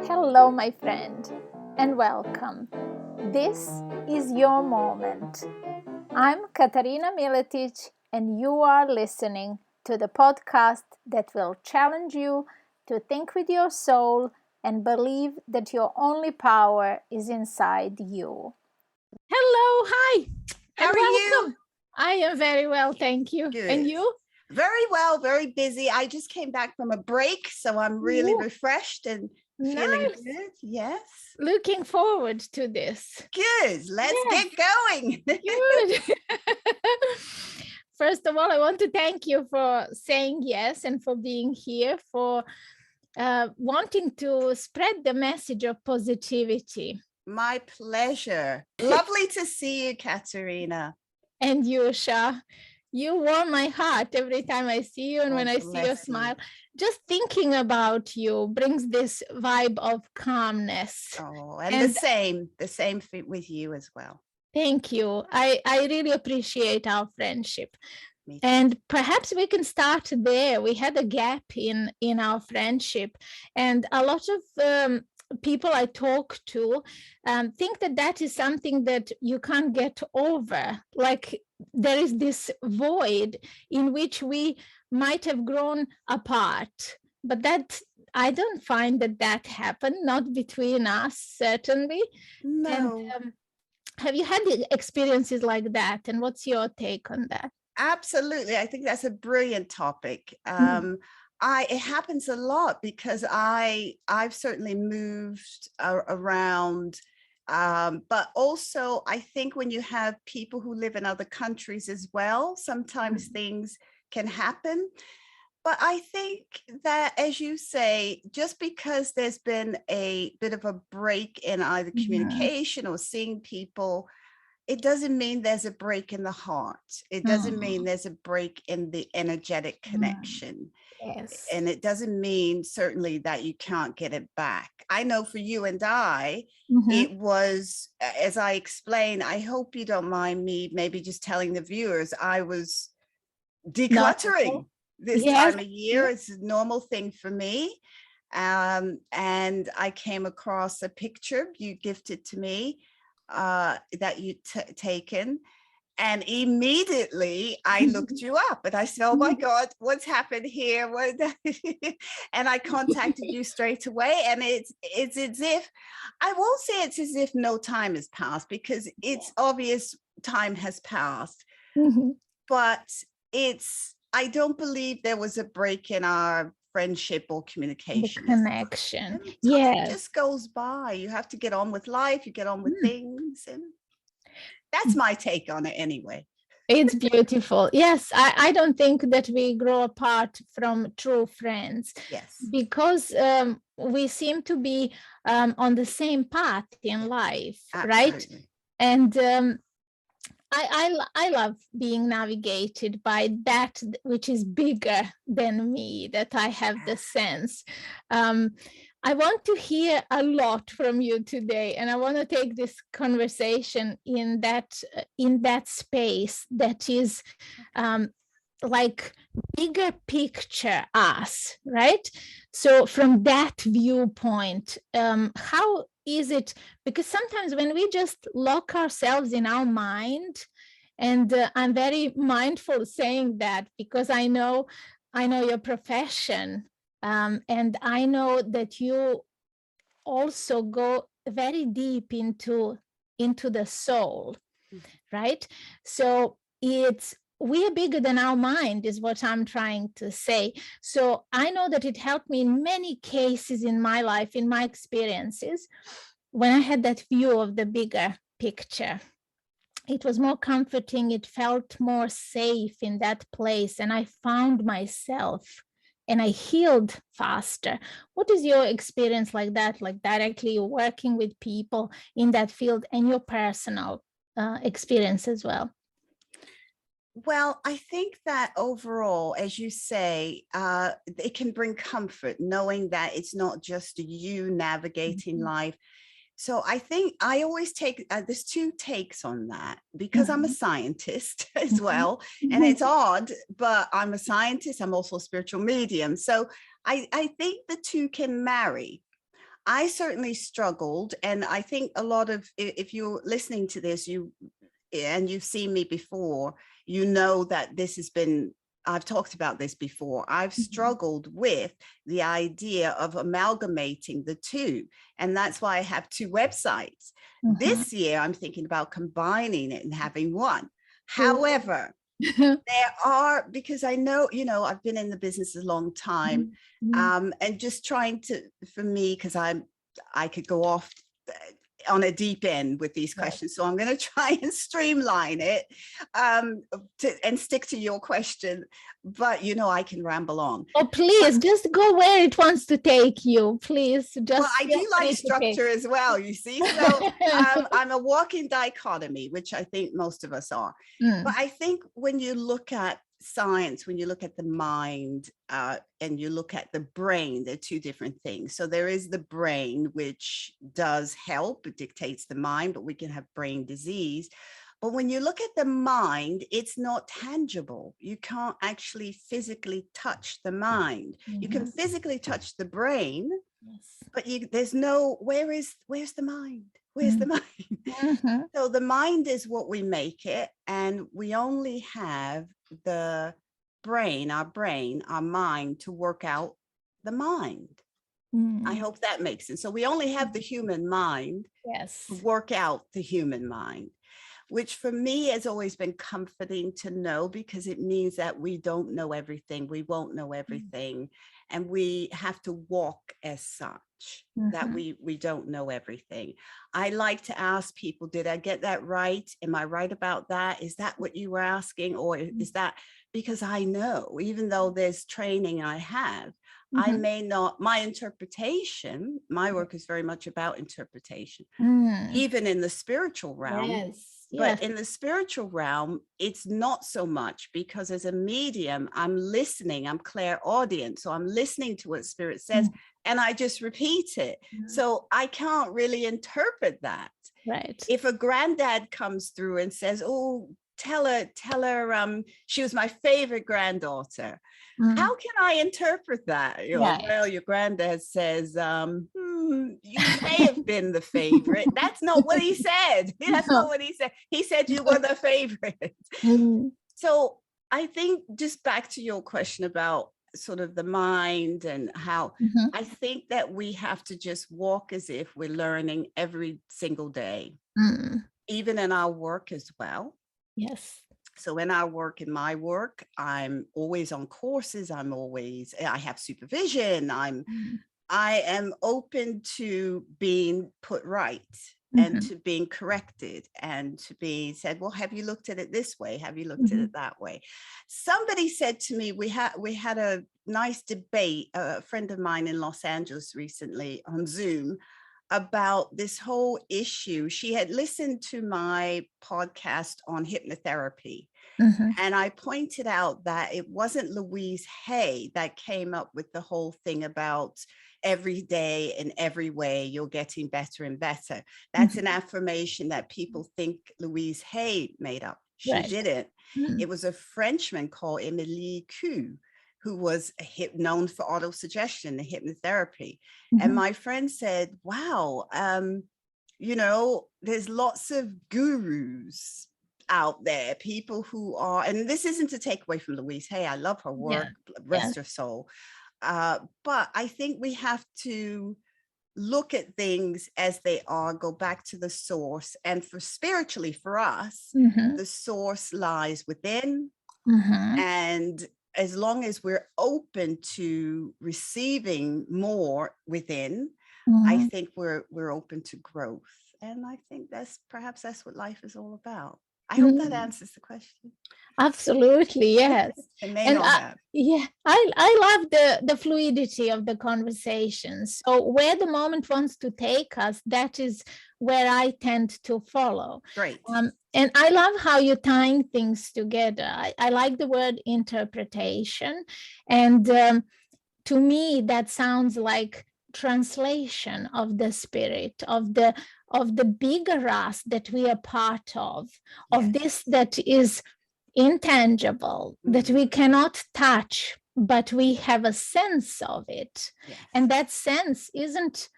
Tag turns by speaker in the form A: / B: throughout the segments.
A: Hello, my friend, and welcome. This is your moment. I'm Katarina Miletic, and you are listening to the podcast that will challenge you to think with your soul and believe that your only power is inside you. Hello, hi,
B: How
A: and
B: are
A: welcome.
B: you?
A: I am very well, thank you.
B: Good.
A: And you?
B: Very well, very busy. I just came back from a break, so I'm really refreshed and feeling good. Yes.
A: Looking forward to this.
B: Good. Let's get going.
A: Good. First of all, I want to thank you for saying yes and for being here, for wanting to spread the message of positivity.
B: My pleasure. Lovely to see you, Katarina.
A: And you, Sha. You warm my heart every time I see you, and when I see your smile. Just thinking about you brings this vibe of calmness.
B: Oh, and the same with you as well.
A: Thank you. I really appreciate our friendship. And perhaps we can start there. We had a gap in our friendship, and a lot of people I talk to think that is something that you can't get over. Like there is this void in which we might have grown apart, but that I don't find that happened, not between us, certainly.
B: No.
A: And have you had experiences like that? And what's your take on that?
B: Absolutely. I think that's a brilliant topic. It happens a lot because I've certainly moved around. But also I think when you have people who live in other countries as well, sometimes things can happen. But I think that, as you say, just because there's been a bit of a break in either communication or seeing people, it doesn't mean there's a break in the heart. It doesn't mean there's a break in the energetic connection.
A: Yes.
B: And it doesn't mean certainly that you can't get it back. I know for you and I, it was, as I explained, I hope you don't mind me maybe just telling the viewers, I was decluttering this time of year. It's a normal thing for me. And I came across a picture you gifted to me that you'd taken, and immediately I looked you up and I said, oh my God, what's happened here? And I contacted you straight away. And it's as if, I won't say it's as if no time has passed, because it's obvious time has passed, but I don't believe there was a break in our friendship or communication.
A: The connection.
B: It just goes by. You have to get on with life. You get on with things. And that's my take on it anyway.
A: It's beautiful. Yes, I don't think that we grow apart from true friends.
B: Yes.
A: Because we seem to be on the same path in life,
B: Absolutely.
A: Right? And I love being navigated by that which is bigger than me, that I have the sense. I want to hear a lot from you today, and I want to take this conversation in that space that is like bigger picture us, right? So from that viewpoint, how is it? Because sometimes when we just lock ourselves in our mind, and I'm very mindful saying that because I know your profession, and I know that you also go very deep into the soul, right? So we are bigger than our mind is what I'm trying to say. So I know that it helped me in many cases in my life, in my experiences, when I had that view of the bigger picture. It was more comforting. It felt more safe in that place. And I found myself and I healed faster. What is your experience like that, like directly working with people in that field, and your personal experience as well?
B: Well, I think that overall, as you say, it can bring comfort knowing that it's not just you navigating life. So I think I always take, there's two takes on that, because I'm a scientist as well. And it's odd, but I'm a scientist. I'm also a spiritual medium. So I think the two can marry. I certainly struggled. And I think a lot of, if you're listening to this, and you've seen me before, you know that this has been, I've talked about this before. I've struggled with the idea of amalgamating the two. And that's why I have two websites. This year, I'm thinking about combining it and having one. However, there are, because I know, I've been in the business a long time, and just trying to, for me, because I could go off on a deep end with these questions. So I'm going to try and streamline it and stick to your question. But, I can ramble on.
A: Oh, please, just go where it wants to take you. Please, just.
B: Well, I do like structure as well, you see. So I'm a walking dichotomy, which I think most of us are. But I think when you look at science, when you look at the mind and you look at the brain, they're two different things. So there is the brain, which does help, it dictates the mind, but we can have brain disease. But when you look at the mind, it's not tangible. You can't actually physically touch the mind. You can physically touch the brain, but there's no, where's the mind? Where's the mind? So the mind is what we make it, and we only have the brain, our mind, to work out the mind. I hope that makes sense. So we only have the human mind to work out the human mind, which for me has always been comforting to know, because it means that we don't know everything. We won't know everything. And we have to walk as such, that we don't know everything. I like to ask people, did I get that right? Am I right about that? Is that what you were asking? Or is that, because I know, even though there's training I have, I may not, my interpretation, my work is very much about interpretation, even in the spiritual realm. But in the spiritual realm, it's not so much, because as a medium, I'm listening, I'm clairaudient. So I'm listening to what spirit says and I just repeat it. So I can't really interpret that.
A: Right.
B: If a granddad comes through and says, oh, tell her, she was my favorite granddaughter. How can I interpret that? Well, your granddad says, you may have been the favorite. That's not what he said. That's not what he said. He said you were the favorite. So I think, just back to your question about sort of the mind and how, I think that we have to just walk as if we're learning every single day, even in our work as well.
A: Yes.
B: So in my work, I'm always on courses. I have supervision. I am open to being put right and to being corrected and to be said, well, have you looked at it this way? Have you looked at it that way? Somebody said to me, we had a nice debate, a friend of mine in Los Angeles recently on Zoom, about this whole issue. She had listened to my podcast on hypnotherapy. And I pointed out that it wasn't Louise Hay that came up with the whole thing about every day in every way you're getting better and better. That's an affirmation that people think Louise Hay made up. She didn't. It was a Frenchman called Émilie Q, who was known for autosuggestion and hypnotherapy. And my friend said, wow, there's lots of gurus out there, people who are, and this isn't to take away from Louise Hay, I love her work, rest her soul. But I think we have to look at things as they are, go back to the source. And for spiritually, for us, the source lies within. And as long as we're open to receiving more within, I think we're open to growth. And I think perhaps that's what life is all about. I hope that answers the question.
A: Absolutely, yes.
B: It may not have.
A: I love the fluidity of the conversation. So where the moment wants to take us, that is where I tend to follow.
B: Great.
A: And I love how you're tying things together. I like the word interpretation. And to me, that sounds like translation of the spirit, of the bigger us that we are part of this that is intangible, that we cannot touch, but we have a sense of it. And that sense isn't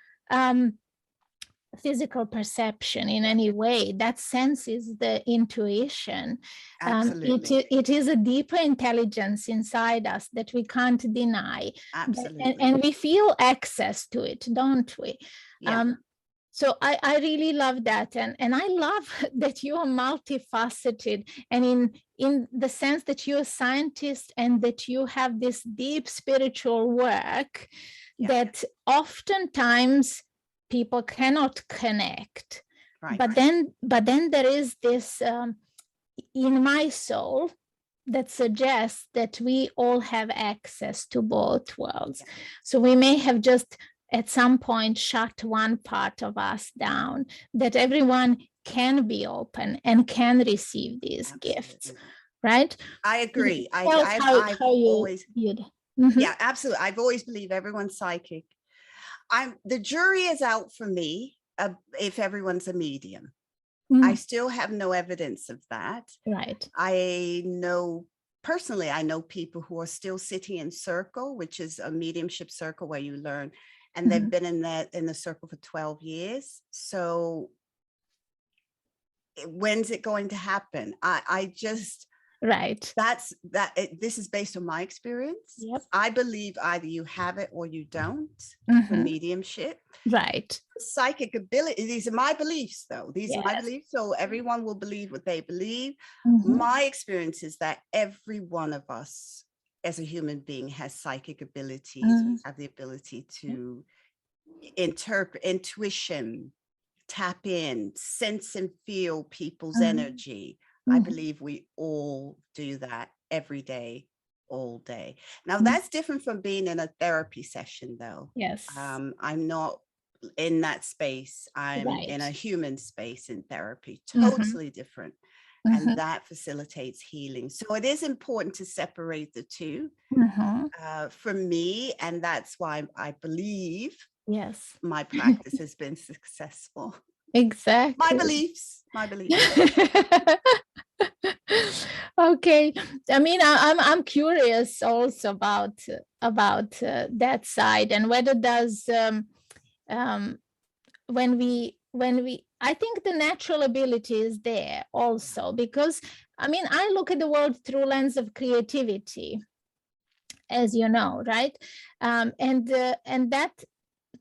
A: physical perception in any way. That sense is the intuition.
B: Absolutely.
A: It is a deeper intelligence inside us that we can't deny.
B: Absolutely.
A: And we feel access to it, don't we?
B: Yeah.
A: So I really love that. And I love that you are multifaceted, and in the sense that you're a scientist and that you have this deep spiritual work that oftentimes people cannot connect.
B: Right.
A: But then there is this in my soul that suggests that we all have access to both worlds. So we may have just at some point shut one part of us down, that everyone can be open and can receive these gifts, right?
B: I agree.
A: I've always viewed.
B: Yeah, absolutely. I've always believed everyone's psychic. The jury is out for me if everyone's a medium. I still have no evidence of that.
A: Right.
B: I know personally, I know people who are still sitting in circle, which is a mediumship circle where you learn, and they've been in the circle for 12 years. So when's it going to happen? I just,
A: right.
B: This is based on my experience.
A: Yep.
B: I believe either you have it or you don't for mediumship.
A: Right.
B: Psychic ability. These are my beliefs, though. These are my beliefs. So everyone will believe what they believe. My experience is that every one of us as a human being has psychic abilities. We have the ability to interpret, intuition, tap in, sense and feel people's energy. I believe we all do that every day, all day. Now, that's different from being in a therapy session, though.
A: Yes.
B: I'm not in that space. I'm in a human space in therapy, totally different. And that facilitates healing. So it is important to separate the two for me. And that's why I believe my practice has been successful.
A: Exactly.
B: My beliefs.
A: Okay. I mean, I'm curious also about that side, and whether does when we I think the natural ability is there also, because I mean, I look at the world through lens of creativity, as you know, right? And that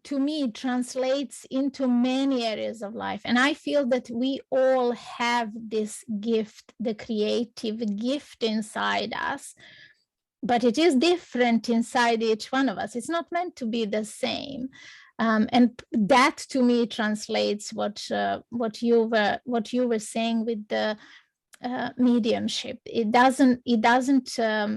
A: to me translates into many areas of life. And I feel that we all have this gift, the creative gift inside us, but it is different inside each one of us. It's not meant to be the same. And that to me translates what you were saying with the mediumship. It doesn't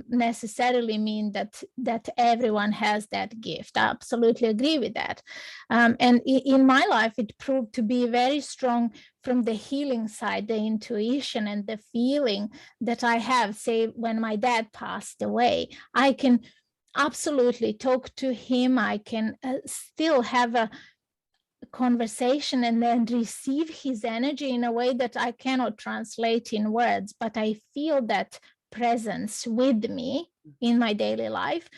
A: necessarily mean that everyone has that gift. I absolutely agree with that. And in my life, it proved to be very strong from the healing side, the intuition and the feeling that I have. Say, when my dad passed away, I can absolutely talk to him. I can still have a conversation and then receive his energy in a way that I cannot translate in words, but I feel that presence with me in my daily life.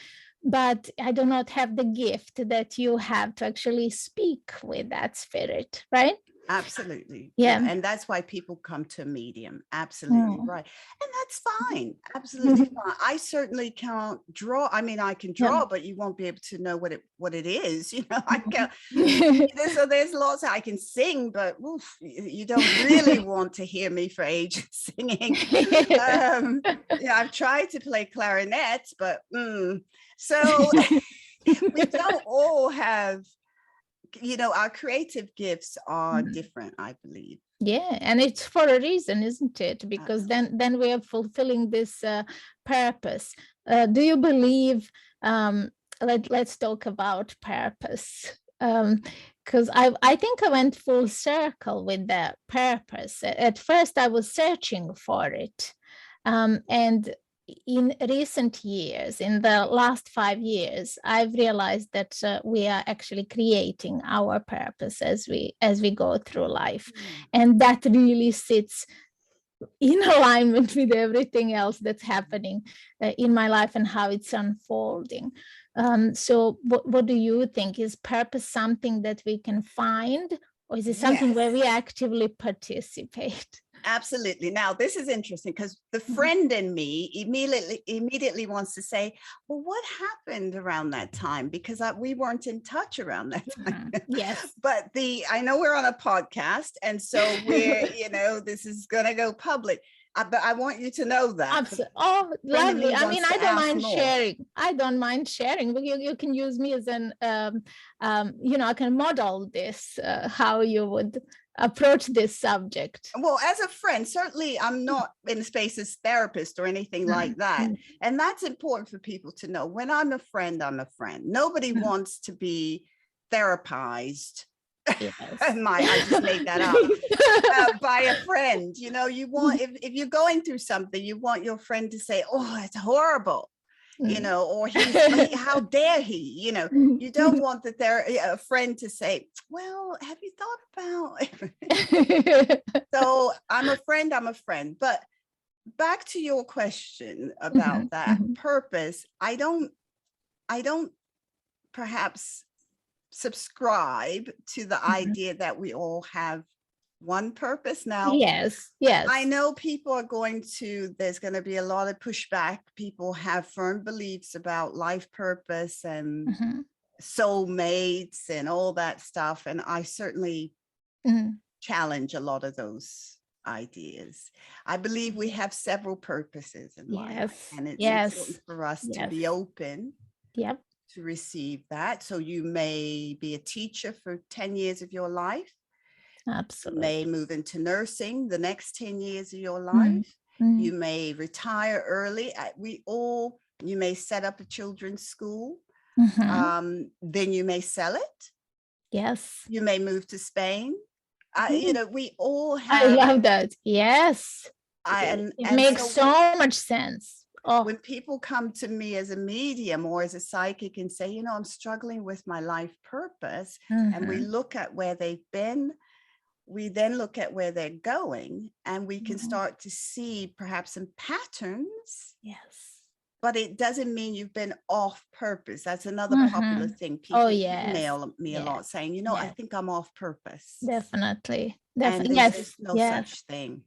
A: But I do not have the gift that you have to actually speak with that spirit, right?
B: Absolutely.
A: Yeah.
B: And that's why people come to a medium. Absolutely right. And that's fine. Absolutely fine. I certainly can't draw. I mean, I can draw, but you won't be able to know what it is. You know, I can't. So there's lots. I can sing, but oof, you don't really want to hear me for ages singing. I've tried to play clarinet, but so we don't all have. You know, our creative gifts are different, I believe.
A: Yeah, and it's for a reason, isn't it? Because then we are fulfilling this purpose. Do you believe? Let's talk about purpose, because I think I went full circle with the purpose. At first, I was searching for it, and in recent years, in the last 5 years, I've realized that we are actually creating our purpose as we go through life. And that really sits in alignment with everything else that's happening in my life and how it's unfolding. So what do you think? Is purpose something that we can find, or is it something where we actively participate?
B: Absolutely. Now, this is interesting because the friend in me immediately wants to say, well, what happened around that time? Because we weren't in touch around that time.
A: Yes.
B: But I know we're on a podcast, and so we're, this is going to go public. But I want you to know that.
A: Absolutely. Oh, lovely. I mean, I don't mind sharing. I don't mind sharing. But you can use me as an, I can model this, how you would approach this subject.
B: Well, as a friend, certainly I'm not in a space as therapist or anything like that. And that's important for people to know. When I'm a friend, I'm a friend. Nobody wants to be therapized. Yes. I just made that up by a friend. You want, if you're going through something, you want your friend to say, oh, it's horrible. Or how dare he, you don't want a friend to say, well, have you thought about So I'm a friend. But back to your question about that purpose, I don't perhaps subscribe to the idea that we all have one purpose. Now,
A: yes,
B: I know there's going to be a lot of pushback. People have firm beliefs about life purpose and soulmates and all that stuff. And I certainly challenge a lot of those ideas. I believe we have several purposes in life, and it's important for us to be open to receive that. So you may be a teacher for 10 years of your life.
A: Absolutely.
B: You may move into nursing the next 10 years of your life. You may retire early. You may set up a children's school. Then you may sell it.
A: Yes.
B: You may move to Spain. We all have.
A: I love that. Yes. It makes so much sense. Oh.
B: When people come to me as a medium or as a psychic and say, I'm struggling with my life purpose, and we look at where they've been, we then look at where they're going, and we can start to see perhaps some patterns.
A: Yes.
B: But it doesn't mean you've been off purpose. That's another popular thing. People email me a lot saying, I think I'm off purpose.
A: Definitely.
B: And there's just no such thing.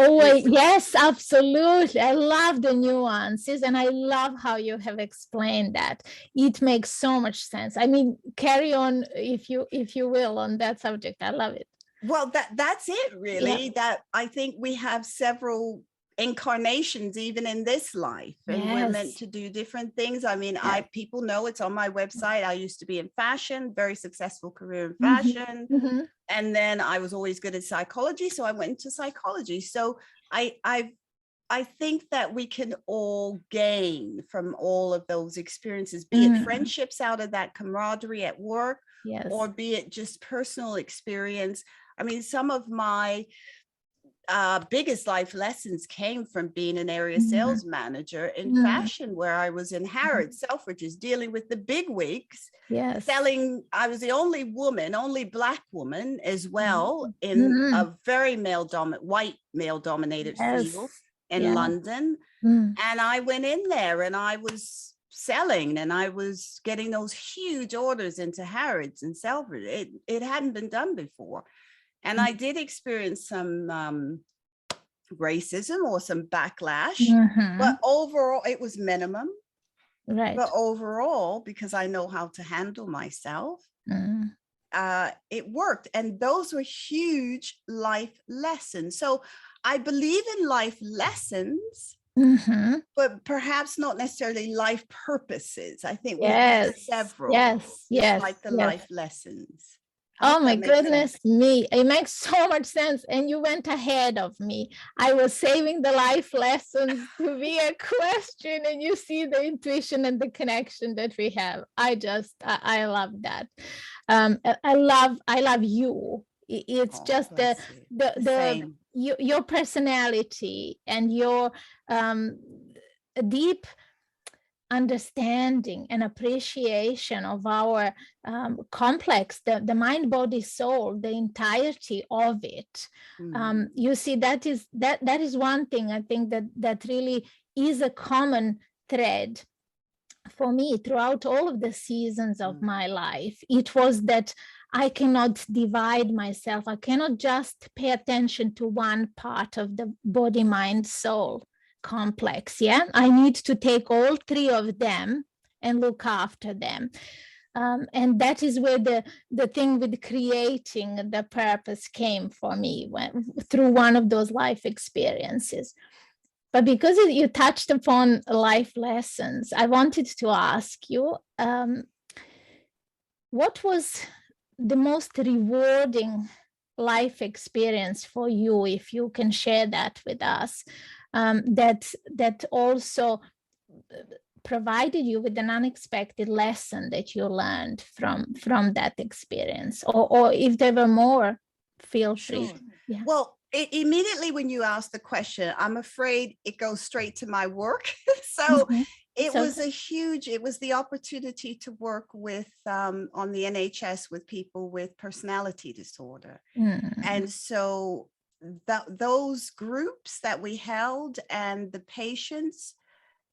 A: Oh, yes, absolutely. I love the nuances, and I love how you have explained that. It makes so much sense. I mean, carry on if you will on that subject. I love it.
B: Well, that's it really. That I think we have several incarnations even in this life, and we're meant to do different things. I mean, people know it's on my website. I used to be in fashion, very successful career in fashion. And then I was always good at psychology, so I went into psychology. So I think that we can all gain from all of those experiences, be it friendships out of that camaraderie at work, or be it just personal experience. I mean, some of my biggest life lessons came from being an area sales manager in fashion, where I was in Harrods, Selfridges, dealing with the big wigs, selling. I was the only Black woman as well in a very white male dominated field in London. And I went in there and I was selling, and I was getting those huge orders into Harrods and Selfridges. It hadn't been done before. And I did experience some racism or some backlash, but overall it was minimum. Right. But overall, because I know how to handle myself, it worked. And those were huge life lessons. So I believe in life lessons, but perhaps not necessarily life purposes. I think we have several, like the life lessons.
A: Oh my goodness me. It makes so much sense. And you went ahead of me. I was saving the life lessons to be a question, and you see the intuition and the connection that we have. I love that. I love you. It's just your personality and your deep understanding and appreciation of our complex, the mind, body, soul, the entirety of it. You see, that is one thing I think that really is a common thread for me throughout all of the seasons of my life. It was that I cannot divide myself. I cannot just pay attention to one part of the body, mind, soul complex. Yeah, I need to take all three of them and look after them. And that is where the thing with creating the purpose came for me through one of those life experiences. But because you touched upon life lessons, I wanted to ask you, what was the most rewarding life experience for you, if you can share that with us, that also provided you with an unexpected lesson that you learned from that experience, or if there were more, feel free.
B: Sure.
A: Yeah.
B: Well, immediately when you ask the question, I'm afraid it goes straight to my work. So it was the opportunity to work with on the NHS with people with personality disorder. And so those groups that we held and the patients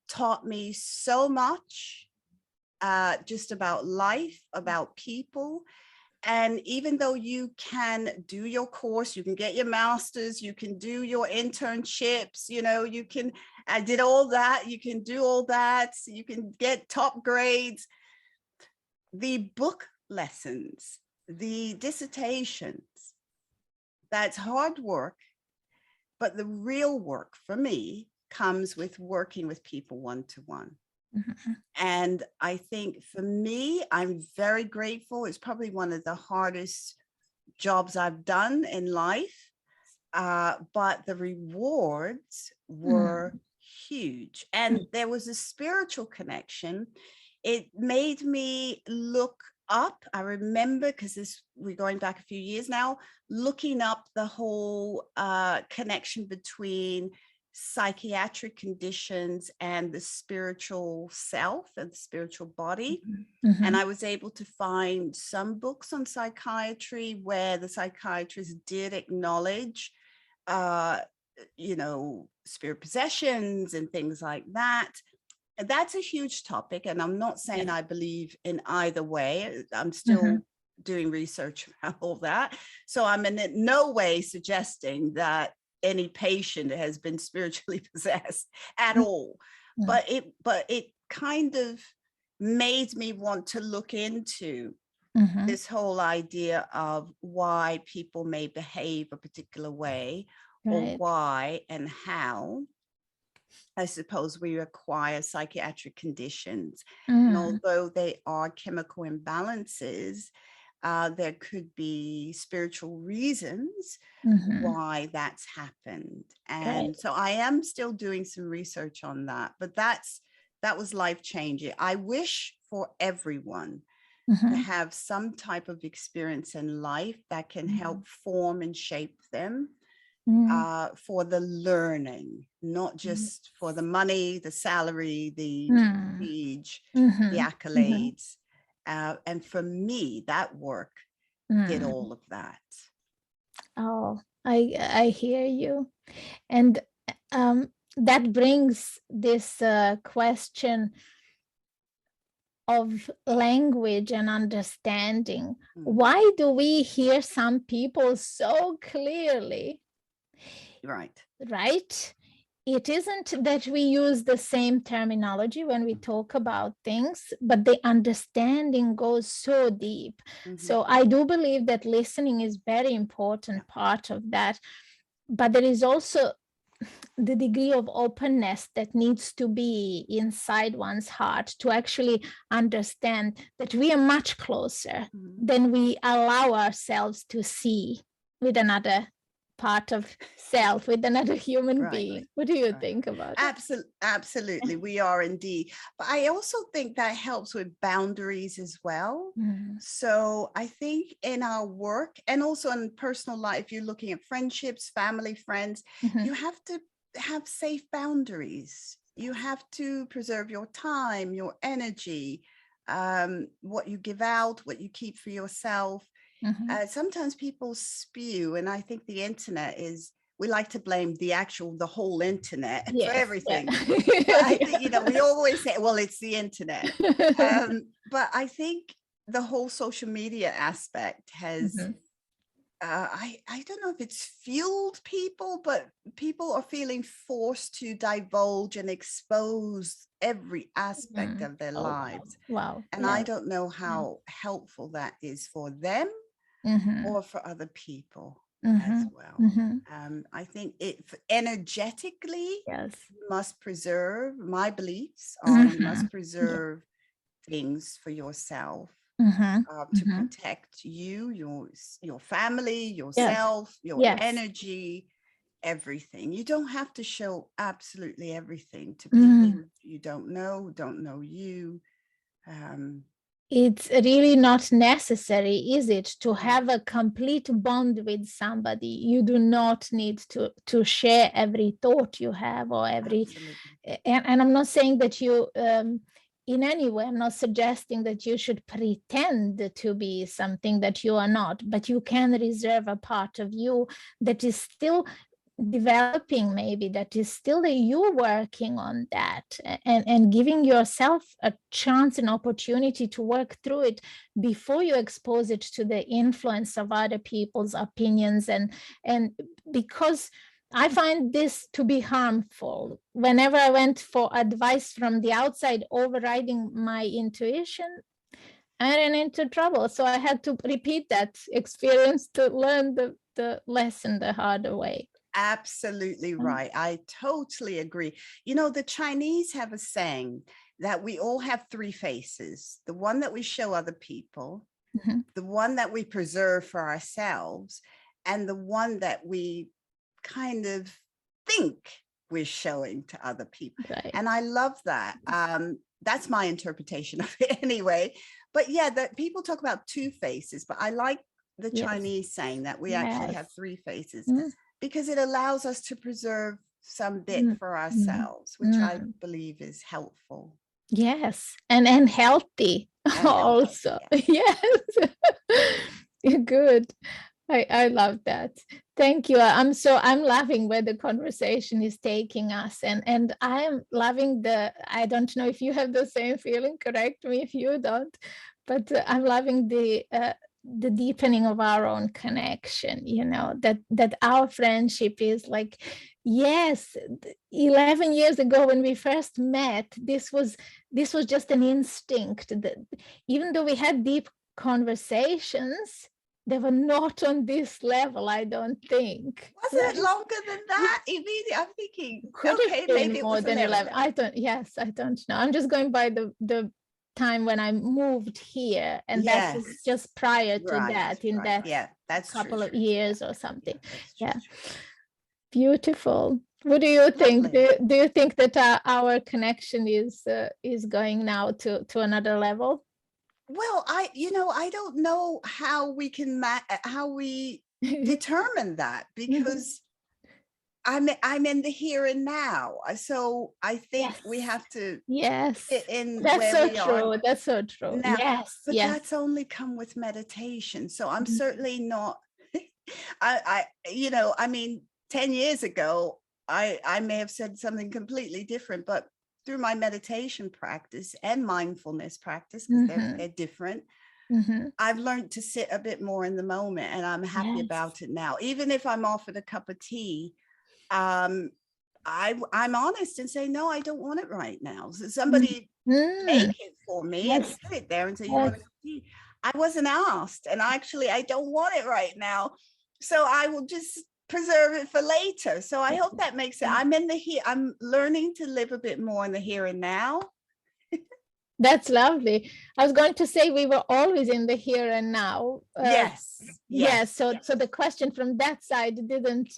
B: taught me so much just about life, about people. And even though you can do your course, you can get your master's, you can do your internships, I did all that, you can do all that, you can get top grades. The book lessons, the dissertations, that's hard work, but the real work for me comes with working with people one-to-one. And I think for me, I'm very grateful. It's probably one of the hardest jobs I've done in life, but the rewards were huge. And there was a spiritual connection. It made me look up. I remember, because we're going back a few years now, looking up the whole connection between psychiatric conditions and the spiritual self and the spiritual body. And I was able to find some books on psychiatry where the psychiatrists did acknowledge, spirit possessions and things like that. And that's a huge topic. And I'm not saying I believe in either way. I'm still doing research about all that. So I'm in no way suggesting that any patient has been spiritually possessed at all. But it kind of made me want to look into this whole idea of why people may behave a particular way, or why and how, I suppose, we acquire psychiatric conditions. And although they are chemical imbalances, there could be spiritual reasons why that's happened. And so I am still doing some research on that, but that was life-changing. I wish for everyone to have some type of experience in life that can help form and shape them for the learning, not just for the money, the salary, the prestige, the accolades. And for me, that work did all of that.
A: Oh, I hear you. And that brings this question of language and understanding. Why do we hear some people so clearly? Right? It isn't that we use the same terminology when we talk about things, but the understanding goes so deep. So I do believe that listening is very important part of that. But there is also the degree of openness that needs to be inside one's heart to actually understand that we are much closer than we allow ourselves to see with another part of self, with another human being. What do you think about it?
B: Absolutely, we are indeed. But I also think that helps with boundaries as well. So I think in our work and also in personal life, you're looking at friendships, family, friends, you have to have safe boundaries. you have to preserve your time, your energy, what you give out, what you keep for yourself. Sometimes people spew, and I think the internet is, we like to blame the whole internet for
A: Yes.
B: everything.
A: Yeah.
B: But I think, we always say, well, it's the internet. But I think the whole social media aspect has, I don't know if it's fueled people, but people are feeling forced to divulge and expose every aspect of their lives.
A: Wow.
B: And I don't know how helpful that is for them or for other people as well. I think it energetically,
A: Yes.
B: you must preserve, my beliefs are you must preserve things for yourself. To protect you, your family, yourself, your energy, everything. You don't have to show absolutely everything to people you don't know you.
A: It's really not necessary, is it, to have a complete bond with somebody? You do not need to share every thought you have or every, and I'm not saying that you, in any way, I'm not suggesting that you should pretend to be something that you are not, but you can reserve a part of you that is still developing, maybe that is still you working on that, and giving yourself a chance and opportunity to work through it before you expose it to the influence of other people's opinions. And because I find this to be harmful. Whenever I went for advice from the outside overriding my intuition, I ran into trouble. So I had to repeat that experience to learn the lesson the harder way.
B: Absolutely right. I totally agree. The Chinese have a saying that we all have three faces: the one that we show other people, the one that we preserve for ourselves, and the one that we kind of think we're showing to other people.
A: Right.
B: And I love that. That's my interpretation of it anyway. But yeah, that people talk about two faces, but I like the Chinese saying that we actually have three faces. Because it allows us to preserve some bit for ourselves, which I believe is helpful.
A: Yes, and healthy also. Yes. Good. I love that. Thank you. I'm loving where the conversation is taking us, and I'm loving I don't know if you have the same feeling, correct me if you don't, but I'm loving the deepening of our own connection, that our friendship is like, yes, 11 years ago when we first met, this was just an instinct that even though we had deep conversations, they were not on this level, I don't think.
B: Was it longer than that? Immediately, I'm thinking,
A: could
B: okay, maybe
A: more than 11. I don't know. I'm just going by the time when I moved here, and that was just prior to that, in that
B: that's
A: couple
B: true,
A: of years or something.
B: Yeah.
A: Beautiful. What do you think? Do you think that our connection is going now to another level?
B: Well, I don't know how we can determine that, because I'm in the here and now. So I think we have to fit in where we are.
A: That's so true.
B: Now,
A: yes.
B: But that's only come with meditation. So I'm certainly not, I 10 years ago, I may have said something completely different, but through my meditation practice and mindfulness practice, because they're different, I've learned to sit a bit more in the moment, and I'm happy about it now. Even if I'm offered a cup of tea, I'm honest and say, no, I don't want it right now. So somebody make it for me and sit it there and say, you want a cup of tea? I wasn't asked, and actually I don't want it right now. So I will just preserve it for later. So I hope that makes it. I'm learning to live a bit more in the here and now.
A: That's lovely. I was going to say we were always in the here and now.
B: Yes.
A: So the question from that side didn't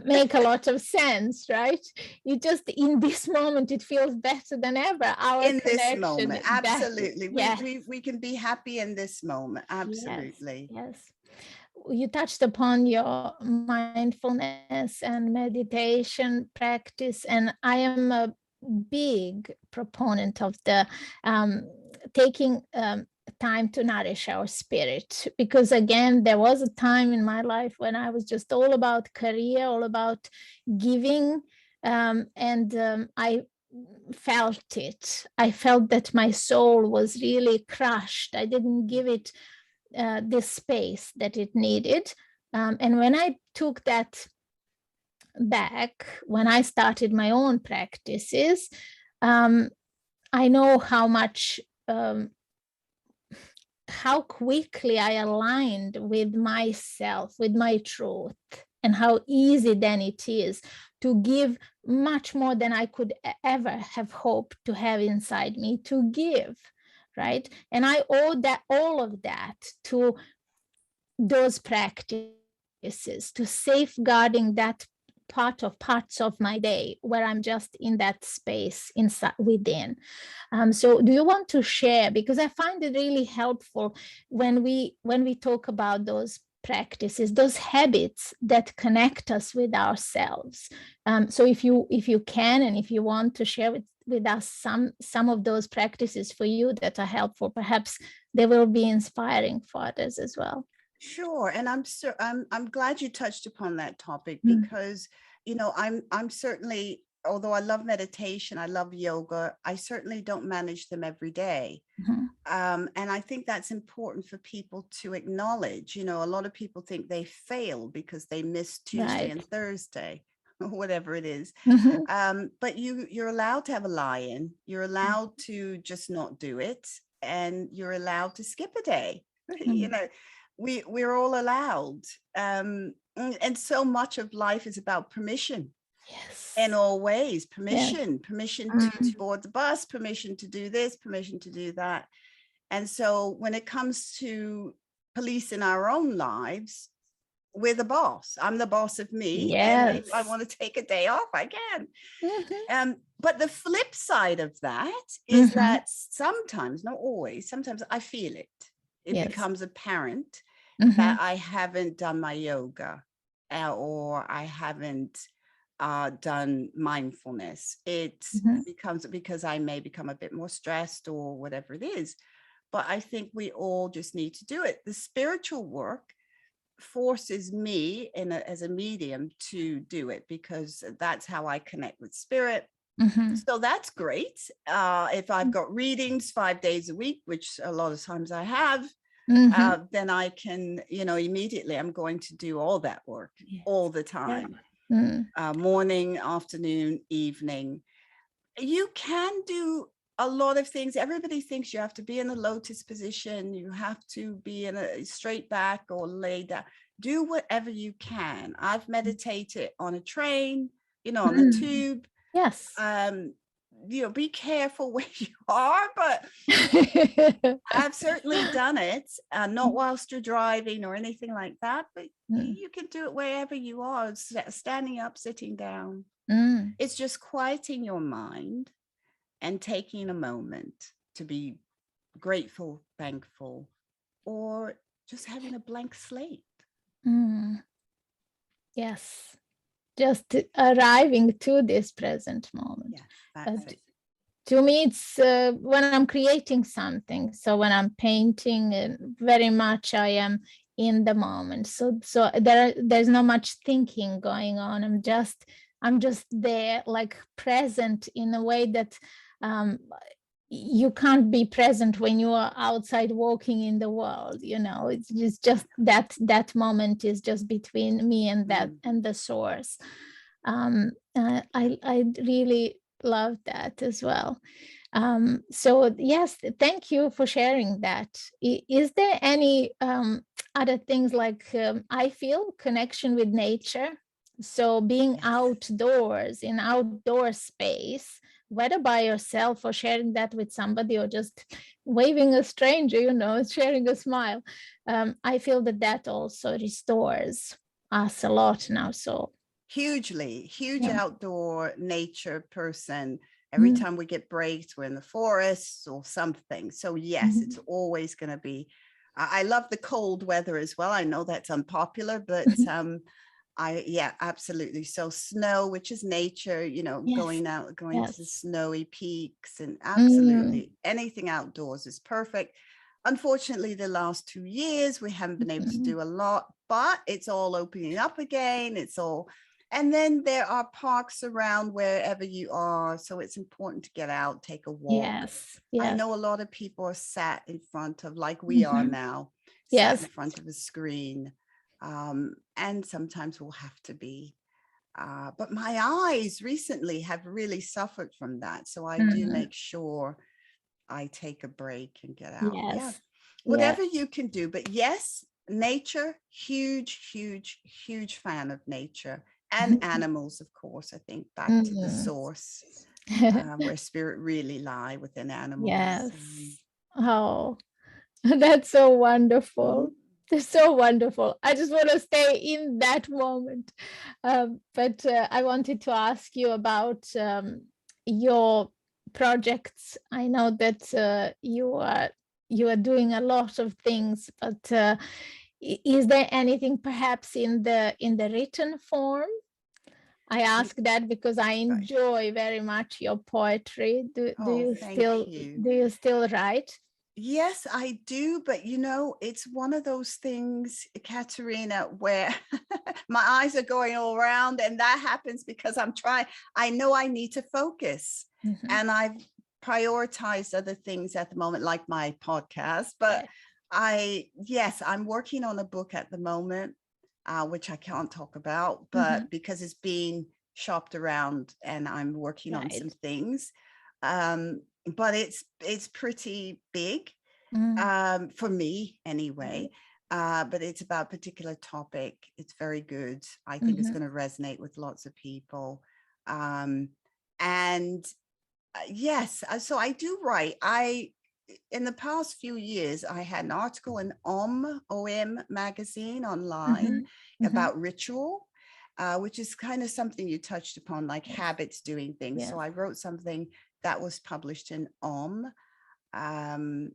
A: make a lot of sense, right? You just, in this moment, it feels better than ever.
B: In this moment, absolutely. We can be happy in this moment. Absolutely.
A: Yes. You touched upon your mindfulness and meditation practice, and I am a big proponent of the taking time to nourish our spirit, because again, there was a time in my life when I was just all about career, all about giving, and I felt it. I felt that my soul was really crushed. I didn't give it this space that it needed. And when I took that back, when I started my own practices, I know how much, how quickly I aligned with myself, with my truth, and how easy then it is to give much more than I could ever have hoped to have inside me to give, right? And I owe that, all of that, to those practices, to safeguarding that parts of my day where I'm just in that space inside within. So do you want to share, because I find it really helpful when we talk about those practices, those habits that connect us with ourselves. So if you can, and if you want to share with us some of those practices for you that are helpful, perhaps they will be inspiring for others as well.
B: Sure. And I'm glad you touched upon that topic, because, you know, I'm certainly, although I love meditation, I love yoga, I certainly don't manage them every day. And I think that's important for people to acknowledge. You know, a lot of people think they fail because they miss Tuesday and Thursday, or whatever it is. But you're allowed to have a lie-in. You're allowed to just not do it, and you're allowed to skip a day. You know, we're all allowed. And so much of life is about permission.
A: Yes.
B: In all ways, permission,
A: Yes.
B: permission to board the bus, permission to do this, permission to do that. And so when it comes to policing our own lives, we're the boss. I'm the boss of me.
A: Yes.
B: And if I want to take a day off, I can. But the flip side of that is that sometimes, not always, sometimes I feel it. It becomes apparent that I haven't done my yoga, or I haven't done mindfulness. It becomes, because I may become a bit more stressed or whatever it is. But I think we all just need to do it. The spiritual work forces me as a medium to do it, because that's how I connect with spirit. So that's great. If I've got readings 5 days a week, which a lot of times I have, then I can, you know, immediately I'm going to do all that work all the time. Morning, afternoon, evening. You can do a lot of things. Everybody thinks you have to be in a lotus position. You have to be in a straight back or lay down. Do whatever you can. I've meditated on a train, you know, on the tube.
A: Yes.
B: You know, be careful where you are, but I've certainly done it, not whilst you're driving or anything like that, but you can do it wherever you are, standing up, sitting down. It's just quieting your mind and taking a moment to be grateful, thankful, or just having a blank slate.
A: Yes. Just arriving to this present moment.
B: Yeah, that's it.
A: To me, it's when I'm creating something. So when I'm painting, very much I am in the moment. So there's not much thinking going on. I'm just there, like present in a way that you can't be present when you are outside walking in the world. You know, it's just that moment is just between me and that and the source. I really love that as well. So yes, thank you for sharing that. Is there any other things like I feel connection with nature? So being outdoors, in outdoor space, whether by yourself or sharing that with somebody or just waving a stranger, you know, sharing a smile. I feel that also restores us a lot now. So
B: hugely, huge outdoor nature person. Every time we get breaks, we're in the forests or something. So yes, it's always going to be, I love the cold weather as well. I know that's unpopular, but Yeah, absolutely. So snow, which is nature,
A: Yes.
B: going out, going to the
A: Yes.
B: snowy peaks, and
A: Mm.
B: absolutely anything outdoors is perfect. Unfortunately, the last 2 years, we haven't been able to
A: Mhm.
B: do a lot, but it's all opening up again. And then there are parks around wherever you are. So it's important to get out, take a walk.
A: Yes.
B: I
A: Yes.
B: know a lot of people are sat in front of, like we are
A: Mhm.
B: now, sat in
A: Yes.
B: front of a screen. And sometimes we'll have to be. But my eyes recently have really suffered from that. So I do
A: Mhm.
B: make sure I take a break and get out. Yeah.
A: Yes. Yeah.
B: Whatever you can do. But yes, nature, huge, huge, huge fan of nature and animals, of course. I think back to the
A: Mhm.
B: source, where spirit really lie within animals.
A: Yes. Oh, that's so
B: Mhm.
A: wonderful. It's so wonderful. I just want to stay in that moment. But I wanted to ask you about your projects. I know that you are doing a lot of things, but is there anything perhaps in the written form? I ask that because I
B: Right.
A: enjoy very much your poetry.
B: Oh, thank you.
A: Do you still write?
B: Yes, I do. But it's one of those things, Katerina, where my eyes are going all around. And that happens because I know I need to focus.
A: Mhm.
B: And I've prioritized other things at the moment, like my podcast. But
A: Right.
B: yes, I'm working on a book at the moment, which I can't talk about,
A: Mhm.
B: but because it's being shopped around and I'm working on some
A: Right.
B: things. But it's pretty big,
A: Mm.
B: for me
A: Right.
B: anyway. But it's about a particular topic. It's very good. I think it's
A: Mhm.
B: going to resonate with lots of people. And yes, so I do write. In the past few years, I had an article in OM magazine online
A: Mhm. Mhm.
B: about ritual, which is kind of something you touched upon, like
A: Yes.
B: habits doing things. So
A: Yes.
B: I wrote something that was published in Um,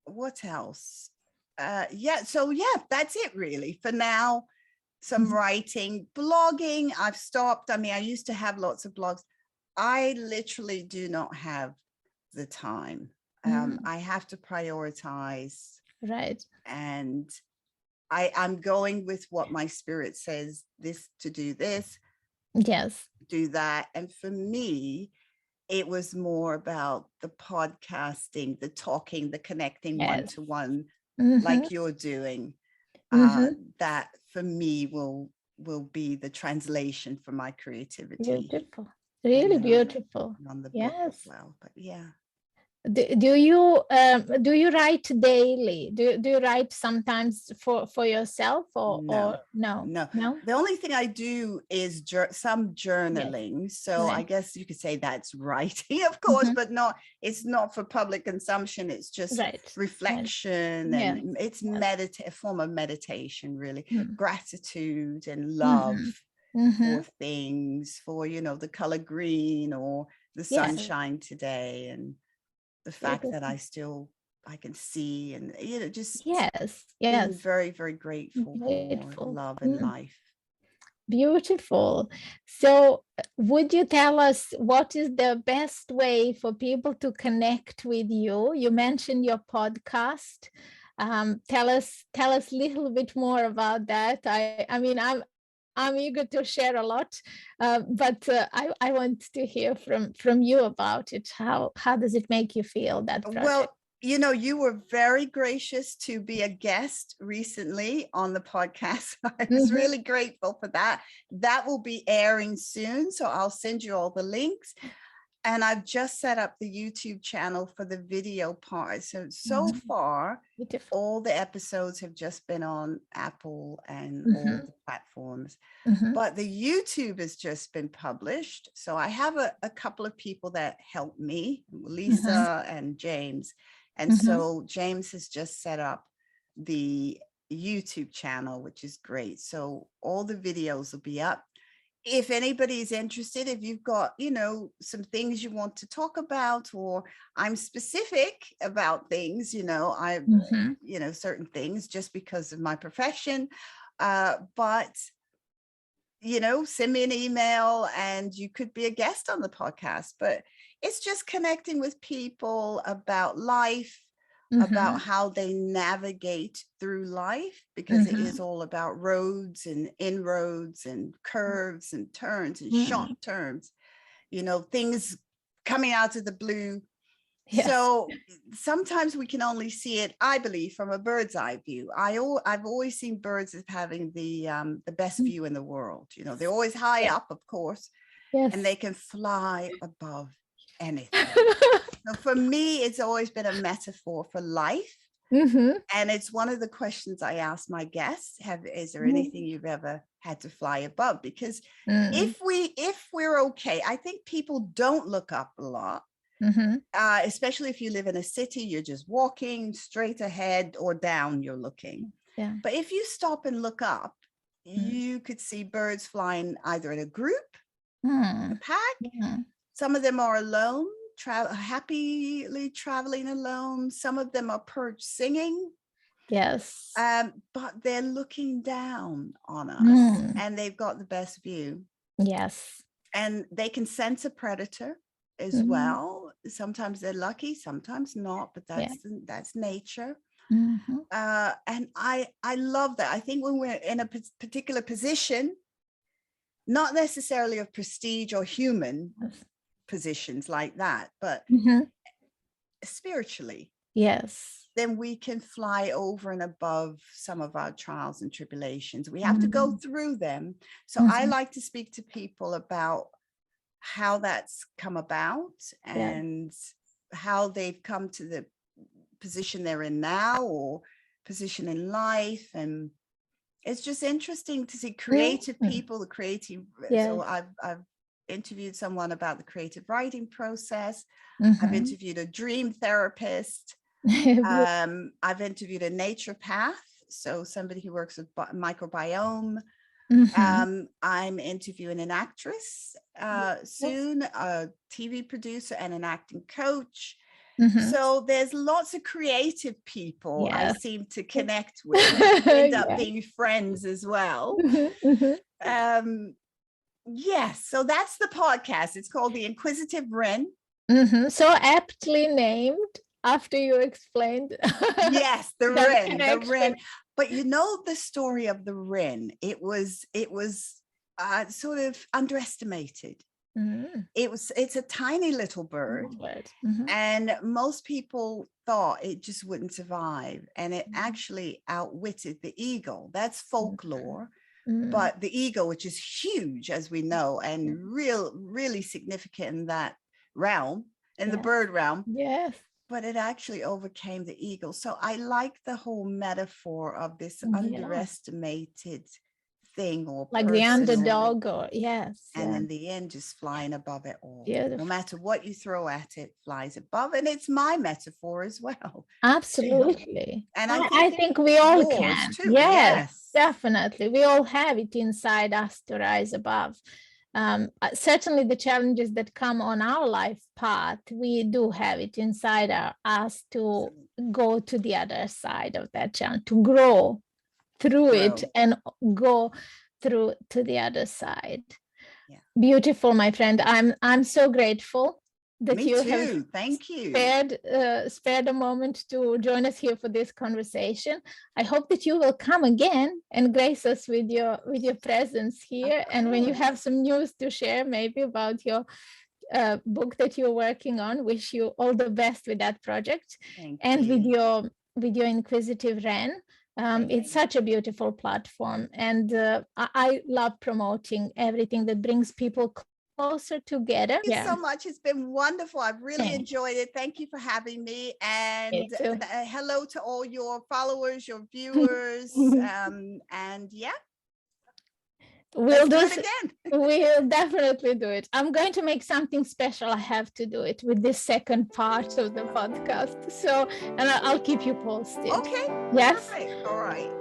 B: what else? Yeah, so yeah, that's it really for now. Some
A: Mhm.
B: writing, blogging. I've stopped. I mean, I used to have lots of blogs. I literally do not have the time.
A: Mm.
B: I have to prioritize,
A: Right.
B: and I'm going with what my spirit says, this to do this,
A: Yes.
B: do that. And for me, it was more about the podcasting, the talking, the connecting one
A: Yes.
B: to one,
A: Mhm.
B: like you're doing.
A: Mhm.
B: That for me will be the translation for my creativity,
A: Beautiful.
B: and
A: Really
B: then on
A: beautiful.
B: on the book as
A: Yes.
B: well. But yeah.
A: Do you write daily? Do you write sometimes for yourself or
B: No,
A: no?
B: no.
A: No?
B: The only thing I do is some
A: Yes.
B: journaling. So I
A: Right.
B: guess you could say that's writing, of course,
A: Mhm.
B: but it's not for public consumption. It's just
A: Right. Right.
B: reflection,
A: Yes.
B: and it's
A: Yes.
B: a form of meditation, really.
A: Mm.
B: Gratitude and love
A: Mhm.
B: for
A: Mhm.
B: things, for, the color green or the
A: Yes.
B: sunshine today, and the fact that
A: Beautiful.
B: I can see, and, just
A: Yes.
B: being
A: Yes.
B: very, very grateful for
A: Grateful.
B: love and
A: Mm.
B: life.
A: Beautiful. So, would you tell us what is the best way for people to connect with you? You mentioned your podcast. Tell us a little bit more about that. I mean, I'm eager to share a lot, but I want to hear from you about it. How does it make you feel, that project?
B: Well, you were very gracious to be a guest recently on the podcast. I was
A: Mhm.
B: really grateful for that. That will be airing soon, so I'll send you all the links. And I've just set up the YouTube channel for the video part. So
A: Mhm.
B: far,
A: Beautiful.
B: all the episodes have just been on Apple and all
A: Mhm.
B: the platforms.
A: Mhm.
B: But the YouTube has just been published. So I have a couple of people that help me,
A: Mhm.
B: Lisa and James. And
A: Mhm.
B: so James has just set up the YouTube channel, which is great. So all the videos will be up. If anybody's interested, if you've got, some things you want to talk about, or I'm specific about things,
A: Mhm.
B: certain things just because of my profession. But send me an email and you could be a guest on the podcast. But it's just connecting with people about life, about how they navigate through life, because it is all about roads and inroads and curves and turns and sharp turns, things coming out of the blue. Yes. So sometimes we can only see it, I believe, from a bird's eye view. I've always seen birds as having the best view in the world. They're always high up, of course, and they can fly above anything. So for me, it's always been a metaphor for life. And it's one of the questions I ask my guests: is there anything you've ever had to fly above? Because if we're okay, I think people don't look up a lot. Especially if you live in a city, you're just walking straight ahead, or down you're looking. Yeah. But if you stop and look up, you could see birds flying either in a group, a pack. Some of them are alone, happily traveling alone. Some of them are perched singing. Yes. But they're looking down on us, and they've got the best view. Yes. And they can sense a predator as well. Sometimes they're lucky, sometimes not, but that's nature. And I love that. I think when we're in a particular position, not necessarily of prestige or human positions like that, but spiritually, then we can fly over and above some of our trials and tribulations. We have to go through them. So I like to speak to people about how that's come about and how they've come to the position they're in now, or position in life. And it's just interesting to see creative people, the creative. So I've interviewed someone about the creative writing process. I've interviewed a dream therapist. I've interviewed a naturopath, so somebody who works with microbiome. I'm interviewing an actress soon, a TV producer, and an acting coach. So there's lots of creative people I seem to connect with, end up being friends as well. Yes, so that's the podcast. It's called The Inquisitive Wren.
A: So aptly named after you explained.
B: Yes, the wren. But the story of the wren, it was sort of underestimated. It's a tiny little bird, and most people thought it just wouldn't survive, and it actually outwitted the eagle. That's folklore. But the eagle, which is huge, as we know, and really significant in that realm, in the bird realm. Yes. But it actually overcame the eagle. So I like the whole metaphor of this underestimated thing, or
A: like the underdog, or
B: and in the end, just flying above it all. Beautiful. No matter what you throw at it, flies above. And it's my metaphor as well.
A: Absolutely.
B: And
A: I think we all can too. Yes, definitely, we all have it inside us to rise above. Certainly the challenges that come on our life path, we do have it inside us to go to the other side of that challenge, to grow through it and go through to the other side. Beautiful, my friend. I'm so grateful that have
B: thank you
A: spared a moment to join us here for this conversation. I hope that you will come again and grace us with your presence here. And when you have some news to share, maybe about your book that you're working on, wish you all the best with that project. And with your Inquisitive Wren. It's such a beautiful platform, and I love promoting everything that brings people closer together.
B: Thank you so much. It's been wonderful. I've really enjoyed it. Thank you for having me. And hello to all your followers, your viewers. And
A: we'll do it again. We'll definitely do it. I'm going to make something special. I have to do it with this second part of the podcast. So, and I'll keep you posted.
B: Okay.
A: Yes.
B: All right.